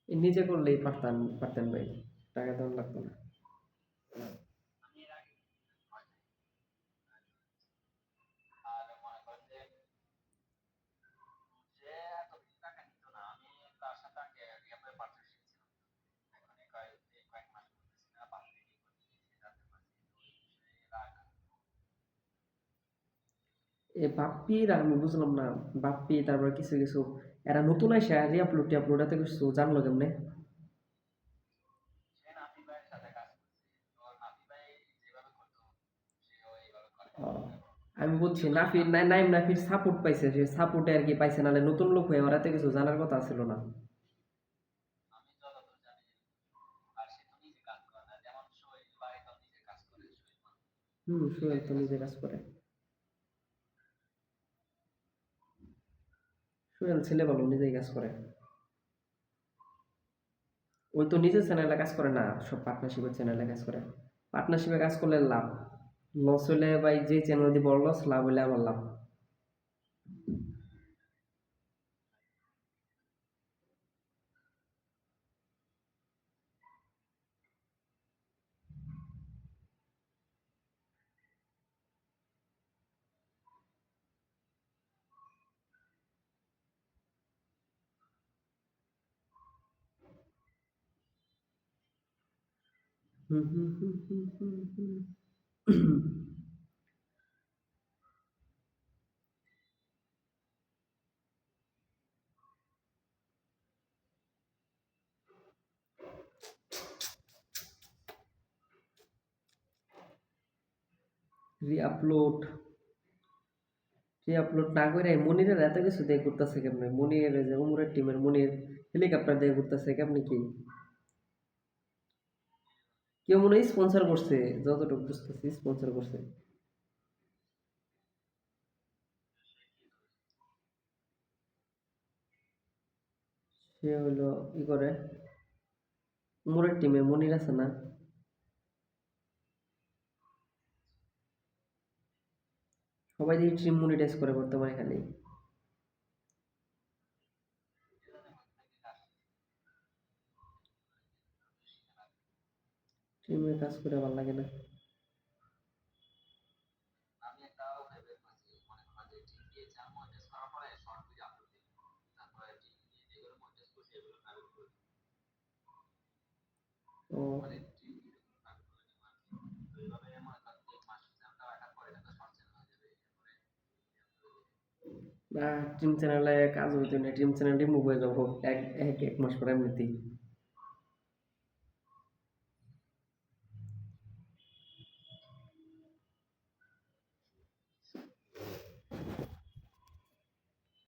নিজে করলেই পারতেন ভাই, টাকা তেমন লাগতো না। এ বাপ্পির আমি বুঝলাম না, বাপ্পি তারপর কিছু কিছু এরা নতুন এসে রিআপলোড টিআপলোড এত কিছু জানলো কেমনে? ও, আমি বুঝছি নাফির নাইম নাফির সাপোর্ট পাইছে, সে সাপোর্টে আর কি পাইছে, নাহলে নতুন লোক হয়ে ওরা এত কিছু জানার কথা ছিল না। সোহেল তো নিজে কাজ করে। সোহেল ছেলে ভালো, নিজেই কাজ করে। ওই তো নিজের চ্যানেলে কাজ করে না, সব পার্টনারশিপের চ্যানেলে কাজ করে। পার্টনারশিপে কাজ করলে লাভ, লস হলে ভাই যে চ্যানেল দিয়ে বড় লস, লাভ হলে আমার লাভ। হুম হুম হুম হুম হুম হুম। রি-আপলোড, রি-আপলোড না করে মনিরের এত কিছু দিয়ে করতেছে কেমনে? মনির যে উমরের টিমের মনির হেলিকপ্টার দিয়ে ঘুরতেছে কেমনে কি? কেউ মনে হয় স্পন্সর করছে, যতটুকু বুঝতেছি স্পন্সর করছে। সে হইলো ই করে, উমরের টিমে মনির আছে না? সবাই দিয়ে টিম মনিটাইজ করে বর্তমানে খালি। টিমে কাজ করে ভালো লাগে না। ও, টিম চ্যানেলে কাজ হইতো না, টিম চ্যানেল রিমুভ হয়ে যাবো এক এক এক মাস পর এমনিতেই।